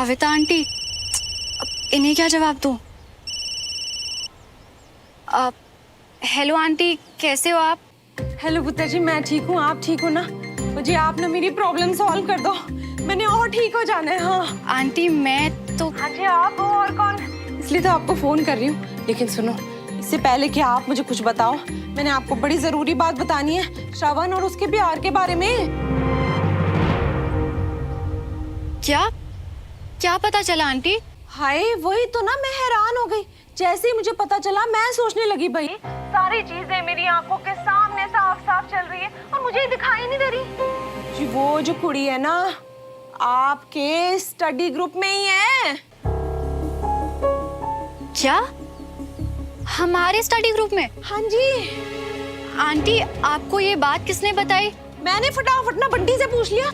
कविता aunty, इन्हें क्या जवाब दूं? हेलो आंटी, कैसे हो आप? हेलो पुत्र जी, मैं ठीक हूँ। आप ठीक हो ना? मुझे आप ना मेरी प्रॉब्लम सॉल्व कर दो, मैंने और ठीक हो जाना है। हाँ आंटी मैं तो... हाँ जी, आप हो और कौन? इसलिए तो आपको फोन कर रही हूँ। लेकिन सुनो, इससे पहले कि आप मुझे कुछ बताओ, मैंने आपको बड़ी जरूरी बात बतानी है, श्रवण और उसके प्यार के बारे में। क्या क्या पता चला आंटी? हाय, वही तो ना, मैं हैरान हो गई। जैसे ही मुझे पता चला मैं सोचने लगी, भाई सारी चीजें मेरी आंखों के सामने साफ साफ चल रही है और मुझे दिखाई नहीं दे रही। जी वो जो कुड़ी है ना, आपके स्टडी ग्रुप में ही है। क्या? हमारे स्टडी ग्रुप में? हाँ जी। आंटी आपको ये बात किसने बताई? मैंने फटाफट ना बंटी से पूछ लिया।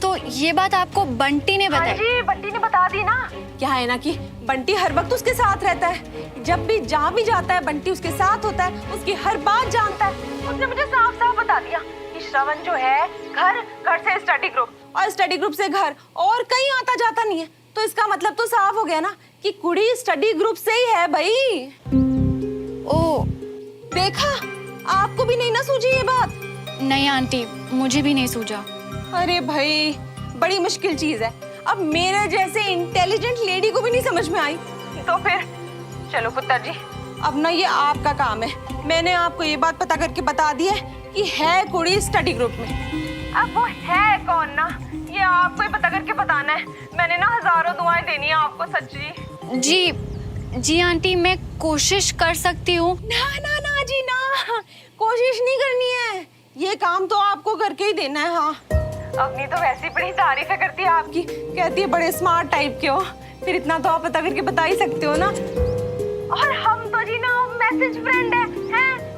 तो ये बात आपको बंटी ने बताई? हाँ जी, बंटी ने बता दी ना। क्या है ना कि बंटी हर वक्त उसके साथ रहता है, जब भी जहाँ भी जाता है बंटी उसके साथ होता है, उसकी हर बात जानता है। उसने मुझे साफ साफ बता दिया कि श्रवण जो है घर घर से स्टडी ग्रुप और स्टडी ग्रुप से घर और कहीं आता जाता नहीं है। तो इसका मतलब तो साफ हो गया ना कि कुड़ी स्टडी ग्रुप से ही है भाई। ओ, देखा, आपको भी नहीं ना सूझी ये बात? नहीं आंटी, मुझे भी नहीं सूझा। अरे भाई, बड़ी मुश्किल चीज है। अब मेरे जैसे इंटेलिजेंट लेडी को भी नहीं समझ में आई तो फिर चलो पुत्र जी, अब ना ये आपका काम है। मैंने आपको ये बात पता करके बता दी है कि है कुड़ी स्टडी ग्रुप में। अब वो है कौन ना, ये आपको ही पता करके बताना है। मैंने ना हजारों दुआएं देनी है आपको, सच्ची। जी आंटी, मैं कोशिश कर सकती हूँ। ना ना ना जी ना, कोशिश नहीं करनी है, ये काम तो आपको करके ही देना है। हाँ, अपनी तो वैसी बड़ी तारीफें करती है आपकी, कहती है बड़े स्मार्ट टाइप के हो, फिर इतना तो आप पता करके बता ही सकते हो ना। और हम तो जी ना मैसेज फ्रेंड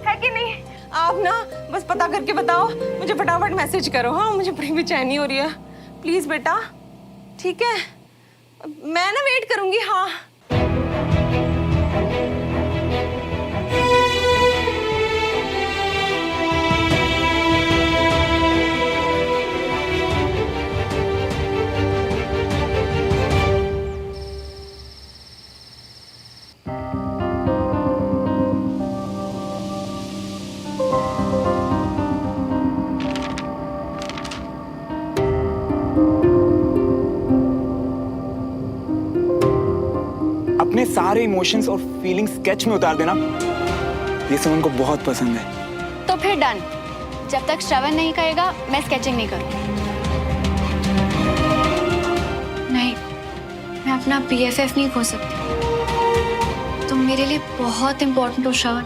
है कि नहीं? आप ना बस पता करके बताओ, मुझे फटाफट मैसेज करो। हाँ, मुझे बड़ी बेचैनी हो रही है, प्लीज बेटा। ठीक है, मैं ना वेट करूंगी। हाँ अपने सारे इमोशंस और फीलिंग्स स्केच में उतार देना, ये सुमन को बहुत पसंद है। तो फिर डन, जब तक श्रवण नहीं कहेगा मैं स्केचिंग नहीं करूँगी। नहीं, मैं अपना BFF नहीं खो सकती। तुम मेरे लिए बहुत इम्पोर्टेंट हो श्रवण।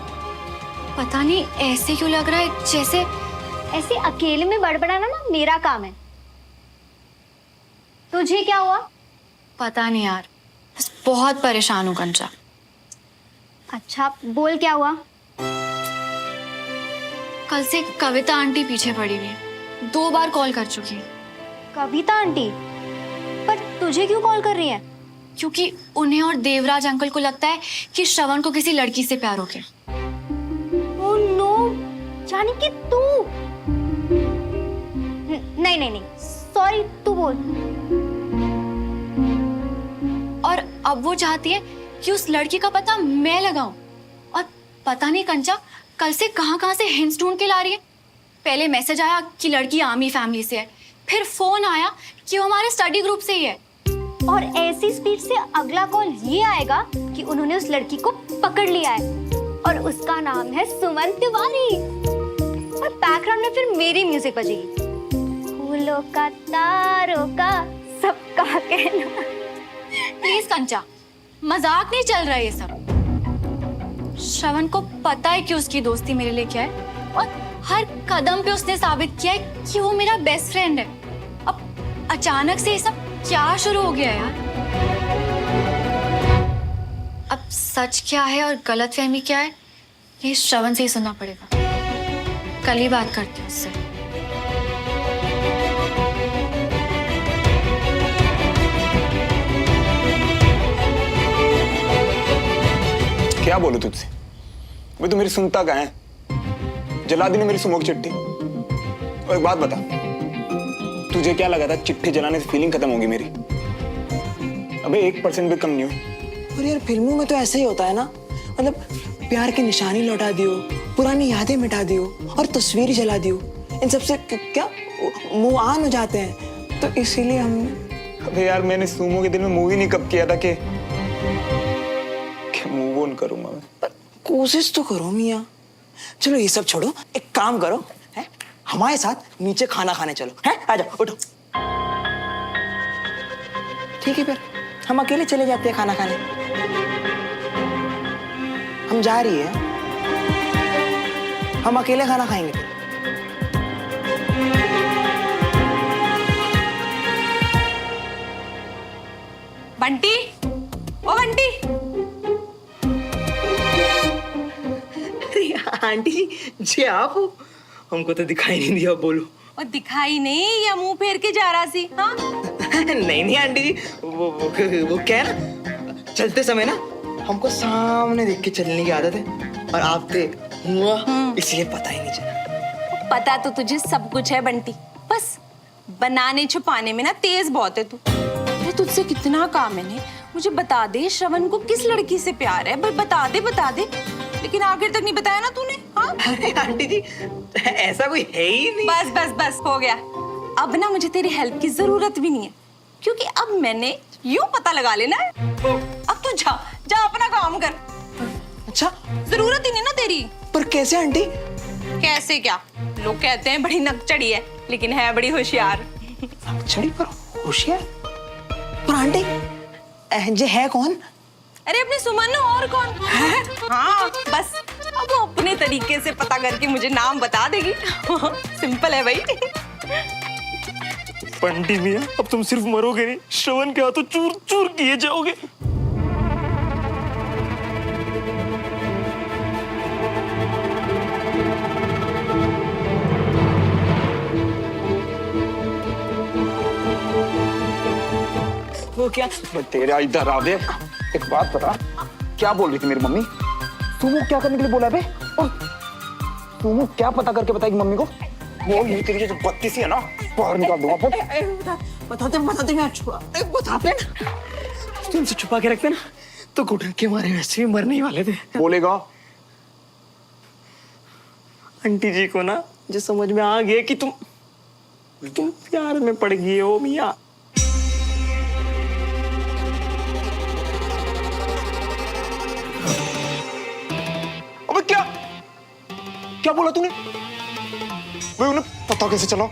पता नहीं ऐसे क्यों लग रहा है जैसे... ऐसे अकेले में बड़बड़ाना ना मेरा काम है। तुझे क्या हुआ? पता नहीं यार, बस बहुत परेशान हूँ कंचा। अच्छा बोल, क्या हुआ? कल से कविता आंटी पीछे पड़ी हुई है, 2 बार कॉल कर चुकी है। कविता आंटी? पर तुझे क्यों कॉल कर रही है? क्योंकि उन्हें और देवराज अंकल को लगता है कि श्रवण को किसी लड़की से प्यार हो गया। ओह नो, यानी कि तू... नहीं नहीं नहीं, सॉरी, तू बोल। और अब वो चाहती है कि उस लड़की का पता मैं लगाऊं। और पता नहीं कंचा कल से कहां से हिंट्स ढूंढ के ला रही है। पहले मैसेज आया कि लड़की आर्मी फैमिली से है, फिर फोन आया कि वो हमारे स्टडी ग्रुप से ही है, और ऐसी स्पीड से अगला कॉल ये आएगा कि उन्होंने उस लड़की को पकड़ लिया है और उसका नाम है सुमन तिवारी। और बैकग्राउंड में फिर मेरी म्यूजिक बजेगी, फूलों का तारों का सबका कहना। प्लीज कंचा, मजाक नहीं चल रहा है ये सब। श्रवण को पता है कि उसकी दोस्ती मेरे लिए क्या है, और हर कदम पे उसने साबित किया है कि वो मेरा बेस्ट फ्रेंड है। अब अचानक से ये सब क्या शुरू हो गया यार? अब सच क्या है और गलतफहमी क्या है, ये श्रवण से ही सुनना पड़ेगा। कल ही बात करते हैं उससे। क्या बोलूं तुझसे, वो तो मेरी सुनता कहाँ है। जला दी ने मेरी सुमो की चिट्ठी। और एक बात बता, तुझे क्या लगा था चिट्ठी जलाने से फीलिंग खत्म होगी मेरी? अबे 1% भी कम नहीं हुई। और यार फिल्मों में तो ऐसे ही होता है ना, मतलब प्यार की निशानी लौटा दियो, पुरानी यादें मिटा दियो और तस्वीर जला दियो, इन सबसे क्या मुंह आन हो जाते हैं। तो इसीलिए हम अबे यार मैंने सुमो के दिल में मूवी नहीं कब किया था कि मूव ऑन करूंगा मैं। पर कोशिश तो करो मियाँ। चलो ये सब छोड़ो, एक काम करो है, हमारे साथ नीचे खाना खाने चलो है, आ जाओ उठो। ठीक है फिर हम अकेले चले जाते हैं खाना खाने। हम जा रही है, हम अकेले खाना खाएंगे। बंटी, ओ बंटी। अरे आंटी जी, जी आप हो? हमको तो दिखाई नहीं दिया, बोलो। और दिखाई नहीं या मुंह फेर के जा रहा सी? हाँ नहीं नहीं आंटी जी, वो क्या है ना, चलते समय ना हमको सामने देख के चलने की आदत है, और आप थे इसलिए पता ही नहीं चला। पता तो तुझे सब कुछ है बंटी, बस बनाने छुपाने में ना तेज बहुत है तू। अरे तुझसे कितना काम है ने, मुझे बता दे श्रवण को किस लड़की से प्यार है, बता दे। लेकिन आखिर तक नहीं बताया ना तूने। हाँ अरे आंटी जी, ऐसा कोई है ही नहीं। बस हो गया। अब ना मुझे तेरी हेल्प की जरूरत भी नहीं है, क्योंकि अब मैंने यूं पता लगा लेना है। अब तू जा अपना काम कर। अच्छा, जरूरत ही नहीं ना तेरी। पर कैसे आंटी? कैसे क्या, लोग कहते हैं बड़ी नकचड़ी है, लेकिन है बड़ी होशियार। छड़ी पर होशियार? पर आंटी जे है कौन? अरे अपनी सुमन और कौन है? हाँ बस अब वो अपने तरीके से पता करके मुझे नाम बता देगी। सिंपल है भाई। पंडित मियां, अब तुम सिर्फ मरोगे नहीं, श्रवण के हाथों चूर चूर किए जाओगे। वो क्या? तेरा इधर आ दे। एक बात बता, क्या बोल रही थी मेरी मम्मी? सुमो क्या करने के लिए बोला बे? और सुमो क्या पता करके बताएगी मम्मी को? बोल, ये तेरी जो बत्ती सी है ना, बाहर निकाल दूंगा। बताते मैं बताते ना, तुमसे छुपा के रखते ना तो घुटन के मारे वैसे भी मरने ही वाले थे। बोलेगा? आंटी जी को ना जो समझ में आ गया कि तुम प्यार में पड़ गई हो मियाँ। अबे क्या बोला तूने? वे उन्हें पता कैसे चला?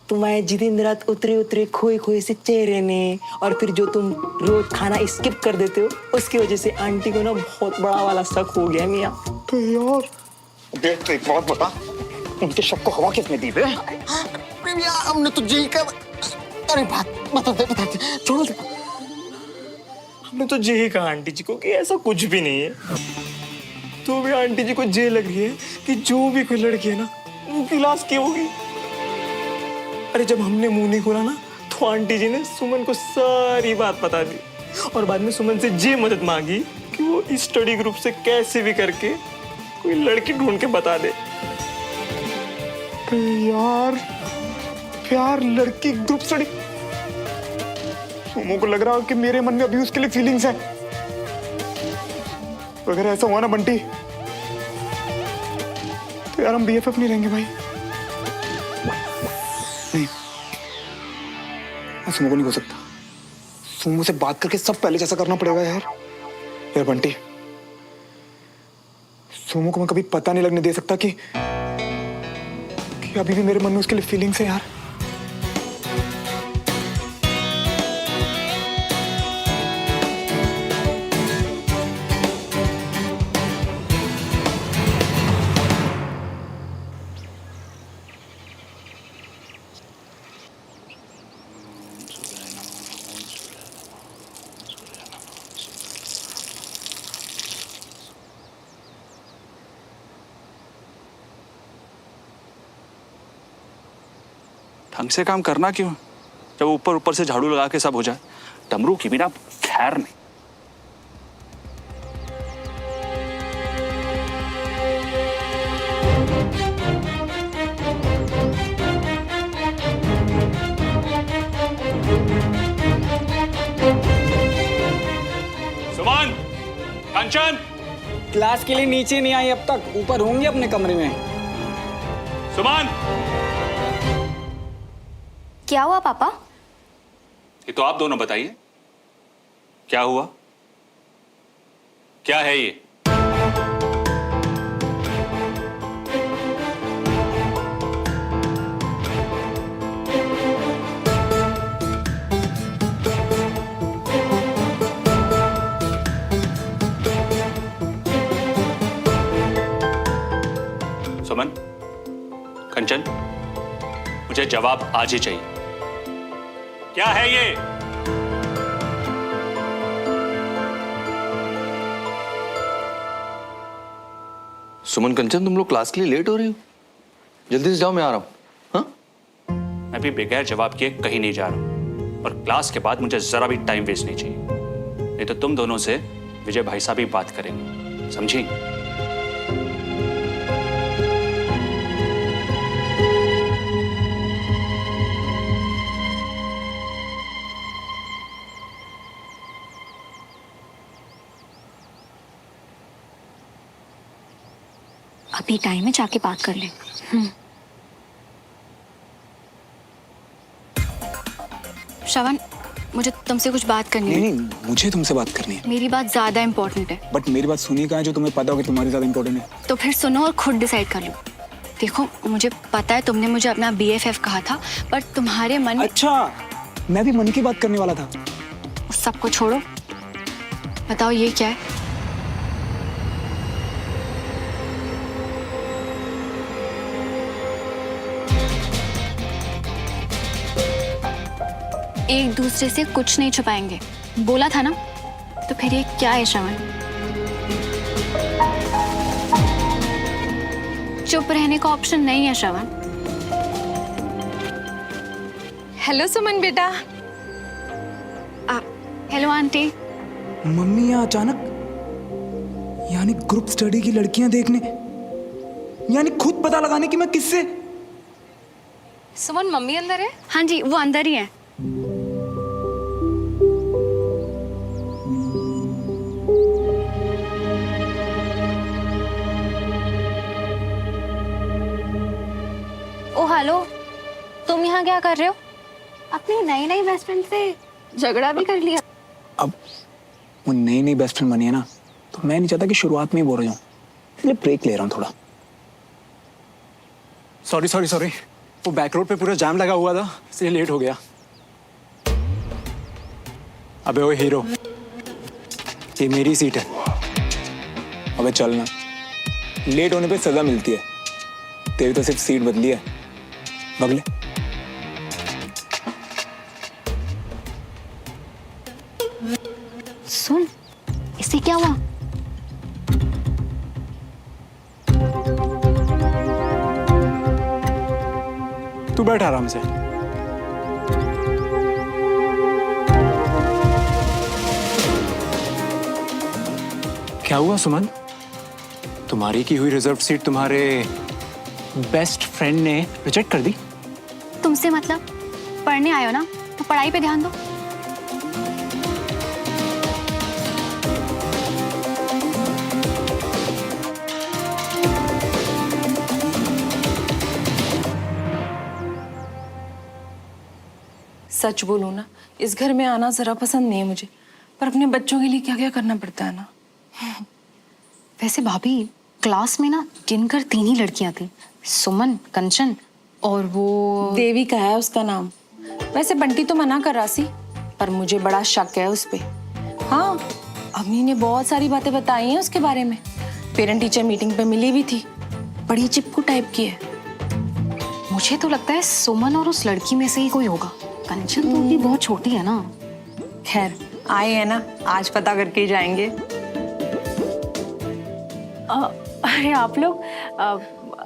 तुम्हारे जितनी रात उतरे खोए से चेहरे ने, और फिर जो तुम रोज खाना स्किप कर देते हो, उसकी वजह से आंटी को ना बहुत बड़ा वाला शक हो गया मियाँ। तो यार देख, तो एक बात बता, उनके शक को हवा किसने दी बे? हमने तो यही कर, अरे बताते छोड़ो। हमने तो यही कहा आंटी जी को कि ऐसा कुछ भी नहीं है। तो भी आंटी जी को ये लग रही है कि जो भी कोई लड़की है ना, उनकी लाश की होगी। अरे जब हमने मुंह नहीं खोला ना, तो आंटी जी ने सुमन को सारी बात बता दी, और बाद में सुमन से ये मदद मांगी कि वो इस स्टडी ग्रुप से कैसे भी करके कोई लड़की ढूंढ के बता दे। यार प्यार लड़की ग्रुप स्टडी, सुमो को लग रहा है कि मेरे मन में अभी उसके लिए फीलिंग्स है। अगर ऐसा हुआ ना बंटी, तो यार हम BFF नहीं रहेंगे भाई। नहीं, मैं सुमो को नहीं हो सकता। सुमो से बात करके सब पहले जैसा करना पड़ेगा यार बंटी, सुमो को मैं कभी पता नहीं लगने दे सकता कि अभी भी मेरे मन में उसके लिए फीलिंग्स है यार। ढंग से काम करना क्यों, जब ऊपर ऊपर से झाड़ू लगा के सब हो जाए। डमरू की बिना खैर नहीं। कांचन, क्लास के लिए नीचे नहीं आई अब तक, ऊपर होंगे अपने कमरे में। सुमन, क्या हुआ पापा? ये तो आप दोनों बताइए, क्या हुआ? क्या है ये? सुमन, कंचन, मुझे जवाब आज ही चाहिए। क्या है ये? सुमन, कंचन, तुम लोग क्लास के लिए लेट हो रही हो। जल्दी से जाओ, मैं आ रहा हूँ। हाँ? मैं भी बगैर जवाब किए कहीं नहीं जा रहा हूं, और क्लास के बाद मुझे जरा भी टाइम वेस्ट नहीं चाहिए, नहीं तो तुम दोनों से विजय भाई साहब ही बात करेंगे, समझी? अभी टाइम है, जाके बात कर ले। श्रवण, मुझे तुमसे कुछ बात करनी है। नहीं नहीं, मुझे तुमसे बात करनी है। मेरी बात ज्यादा इम्पोर्टेंट है। बट मेरी बात सुनी कहाँ है जो तुम्हें पता हो कि तुम्हारी ज्यादा इंपॉर्टेंट है? तो फिर सुनो और खुद डिसाइड कर लो। देखो, मुझे पता है तुमने मुझे अपना BFF कहा था, पर तुम्हारे मन में अच्छा, मैं भी मन की बात करने वाला था। उस सबको छोड़ो, बताओ ये क्या है? एक दूसरे से कुछ नहीं छुपाएंगे, बोला था ना। तो फिर ये क्या है श्रवण? चुप रहने का ऑप्शन नहीं है श्रवण। हेलो सुमन बेटा। Hello aunty. मम्मी यहाँ अचानक, यानी ग्रुप स्टडी की लड़कियां देखने, यानी खुद पता लगाने की मैं किससे? सुमन, मम्मी अंदर है? हाँ जी, वो अंदर ही है। ओ हेलो, तुम यहाँ क्या कर रहे हो? अपनी नई नई बेस्ट फ्रेंड से झगड़ा भी कर लिया? अब वो नई नई बेस्ट फ्रेंड बनी है ना, तो मैं नहीं चाहता कि शुरुआत में ही बोल रही हूँ, इसलिए ब्रेक ले रहा हूँ थोड़ा। सॉरी सॉरी सॉरी, वो बैक रोड पे पूरा जाम लगा हुआ था, इसलिए लेट हो गया। अबे ओ हीरो, ये मेरी सीट है। अबे चलना, लेट होने पे सजा मिलती है। तेरी तो सिर्फ सीट बदली है, बगले। सुन, इससे क्या हुआ? तू बैठ आराम से। क्या हुआ सुमन? तुम्हारी की हुई रिजर्व सीट तुम्हारे बेस्ट फ्रेंड ने रिजेक्ट कर दी? तुमसे मतलब? पढ़ने आए हो ना, तो पढ़ाई पे ध्यान दो। सच बोलूं ना, इस घर में आना जरा पसंद नहीं है मुझे, पर अपने बच्चों के लिए क्या क्या करना पड़ता है ना। वैसे भाभी, क्लास में ना गिनकर 3 ही लड़कियां थी, सुमन, कंचन और वो देविका है उसका नाम। वैसे बंटी तो मना कर रहा सी, पर मुझे बड़ा शक है उस पे। हाँ, अम्मी ने बहुत सारी बातें बताई हैं उसके बारे में। पेरेंट टीचर मीटिंग पे मिली भी थी, बड़ी चिपकू टाइप की है। मुझे तो लगता है सुमन और उस लड़की में से ही कोई होगा। कंचन तो भी बहुत छोटी है ना। खैर, आए हैं ना, आज पता करके ही जाएंगे। अरे आप लोग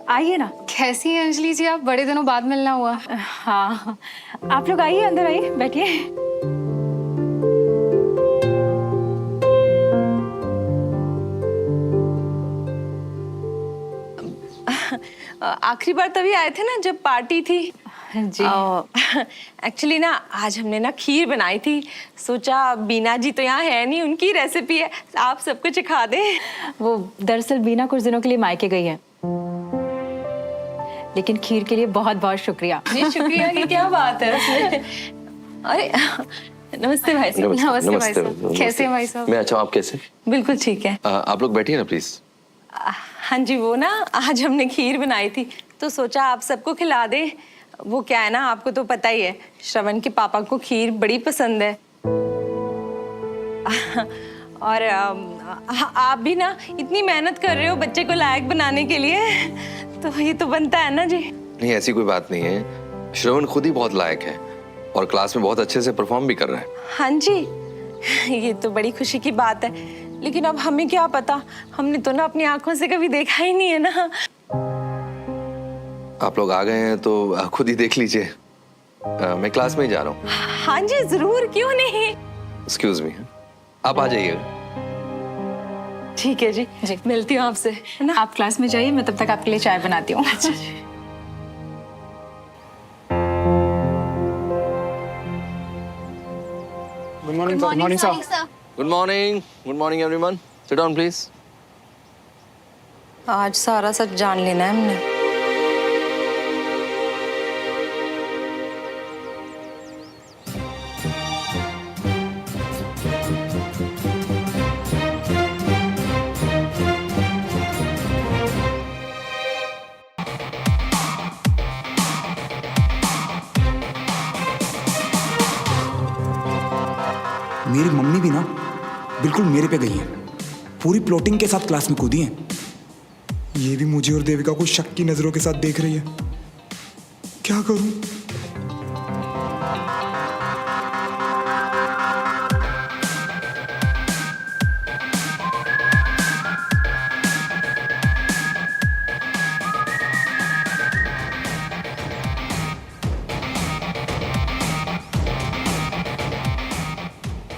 आइए ना। कैसी हैं अंजलि जी आप? बड़े दिनों बाद मिलना हुआ। हाँ, आप लोग आइए, अंदर आइए, बैठिए। आखिरी बार तभी आए थे ना जब पार्टी थी। जी। एक्चुअली ना आज हमने ना खीर बनाई थी, सोचा बीना जी तो यहाँ है नहीं, उनकी रेसिपी है, आप सबको सिखा दें। वो दरअसल बीना कुछ दिनों के लिए मायके गई है, लेकिन खीर के लिए बहुत बहुत शुक्रिया। ये शुक्रिया की क्या बात है। अरे नमस्ते भाई साहब। नमस्ते भाई साहब। कैसे हैं भाई साहब? मैं अच्छा हूँ, आप कैसे? बिल्कुल ठीक है। आप लोग बैठिए ना प्लीज। हाँ जी, वो ना आज हमने खीर बनाई थी तो सोचा आप सबको खिला दें। वो क्या है ना, आपको तो पता ही है, श्रवण के पापा को खीर बड़ी पसंद है। और आप भी ना इतनी मेहनत कर रहे हो बच्चे को लायक बनाने के लिए, तो ये तो बनता है ना जी। नहीं, ऐसी कोई बात नहीं है, श्रवण खुद ही बहुत लायक है और क्लास में बहुत अच्छे से परफॉर्म भी कर रहा है। हाँ जी, ये तो बड़ी खुशी की बात है, लेकिन अब हमें क्या पता, हमने तो ना अपनी आंखों से कभी देखा ही नहीं है ना। आप लोग आ गए हैं तो खुद ही देख लीजिए। मैं क्लास में ही जा रहा हूँ। हाँ जी जरूर, क्यों नहीं। एक्सक्यूज मी, आप आ जाइएगा। ठीक है जी, मिलती हूँ आपसे, है ना। आप क्लास में जाइए, मैं तब तक आपके लिए चाय बनाती हूँ। अच्छा जी। Good morning sir. Morning sir. Good morning everyone, sit down please. आज सारा सच जान लेना है हमने। मेरी मम्मी भी ना बिल्कुल मेरे पे गई है, पूरी प्लॉटिंग के साथ क्लास में कूदी है। ये भी मुझे और देविका को शक की नजरों के साथ देख रही है। क्या करूं?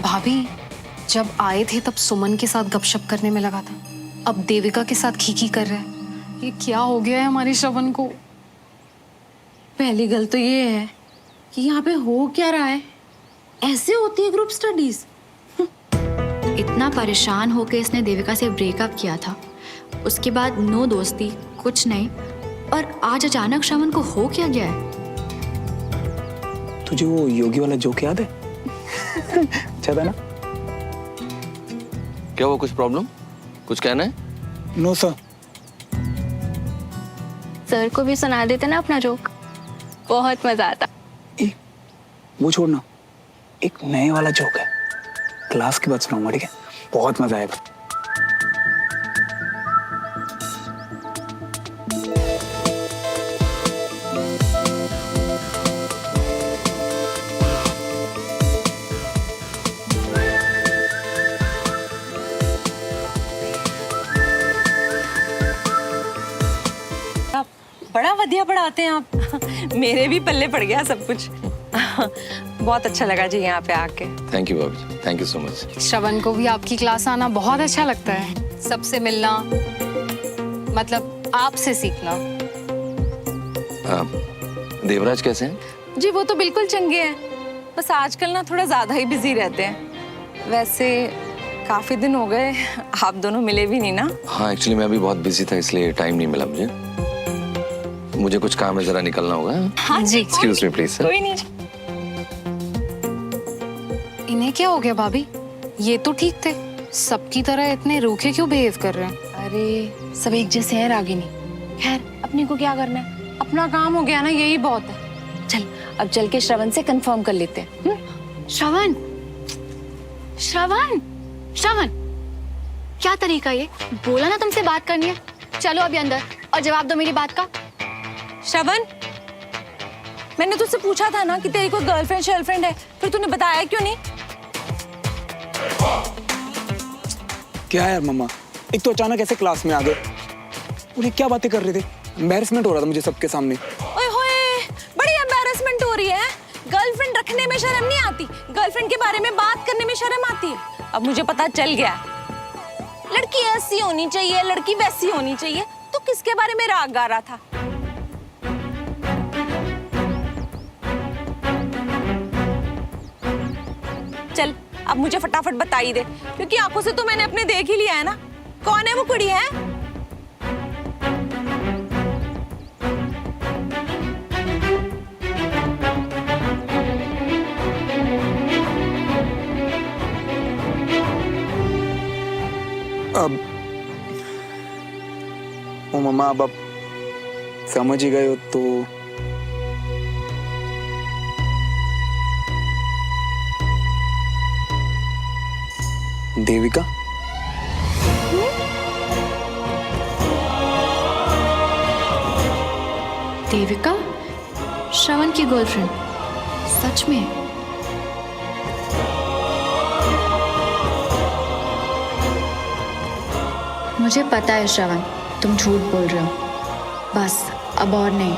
भाभी जब आए थे तब सुमन के साथ गपशप करने में लगा था, अब देविका के साथ खीखी कर रहा है। ये क्या हो गया है हमारे श्रवण को? पहली गल तो ये है कि यहाँ पे हो क्या रहा है, ऐसे होती है ग्रुप स्टडीज। इतना परेशान होकर इसने देविका से ब्रेकअप किया था, उसके बाद नो दोस्ती कुछ नहीं, और आज अचानक श्रवण को हो क्या गया है? तुझे वो योगी वाला जोक याद है? अच्छा था ना? क्या हुआ, कुछ प्रॉब्लम, कुछ कहना है? No sir. सर को भी सुना देते ना अपना जोक, बहुत मजा आता। वो छोड़ना, एक नए वाला जोक है, क्लास के बाद सुनाऊंगा, ठीक है? बहुत मजा आएगा। बड़ा बढ़िया पढ़ाते हैं आप। मेरे भी पल्ले पड़ गया सब कुछ। बहुत अच्छा लगा जी यहाँ पे आके। थैंक यू भाभी, थैंक यू सो मच। श्रवण को भी आपकी क्लास आना बहुत अच्छा लगता है, सबसे मिलना, मतलब आपसे सीखना। देवराज कैसे हैं? जी वो तो बिल्कुल चंगे हैं, बस आजकल ना थोड़ा ज्यादा ही बिजी रहते हैं। वैसे काफी दिन हो गए आप दोनों मिले भी नहीं ना। हाँ, एक्चुअली मैं भी बहुत बिजी था, इसलिए टाइम नहीं मिला मुझे कुछ काम है, जरा निकलना होगा। हाँ जी, एक्सक्यूज मी प्लीज। कोई नहीं। इन्हें क्या हो गया भाभी? ये तो ठीक थे, सबकी तरह इतने रूखे क्यों बिहेव कर रहे हैं? अरे सब एक जैसे हैं रागिनी। खैर अपने को क्या करना है, अपना काम हो गया ना, यही बहुत है। चल अब चल के श्रवण से कंफर्म कर लेते हैं। श्रवण, श्रवण, श्रवण, क्या तरीका ये? बोला ना तुमसे बात करनी है, चलो अभी अंदर और जवाब दो मेरी बात का। श्रवण, मैंने तुझसे पूछा था ना कि तेरी कोई गर्लफ्रेंड शर्लफ्रेंड है, फिर तूने बताया क्यों नहीं? क्या यार मम्मा, एक तो अचानक ऐसे क्लास में आ गए, उन्हें क्या बातें कर रहे थे? एम्बैरेसमेंट हो रहा था मुझे सबके सामने। ओए होए, बड़ी एम्बैरेसमेंट हो रही है। गर्लफ्रेंड रखने में शर्म नहीं आती, गर्लफ्रेंड के बारे में बात करने में शर्म आती है। अब मुझे पता चल गया, लड़की ऐसी होनी चाहिए, लड़की वैसी होनी चाहिए। तो किसके बारे में राग गा रहा था? चल अब मुझे फटाफट बता ही दे, क्योंकि आंखों से तो मैंने अपने देख ही लिया है ना। कौन है वो कुड़ी है? अब ओ मम्मा, अब आप समझ ही गए हो तो देविका। देविका, श्रवण की गर्लफ्रेंड? सच में? मुझे पता है श्रवण, तुम झूठ बोल रहे हो, बस अब और नहीं।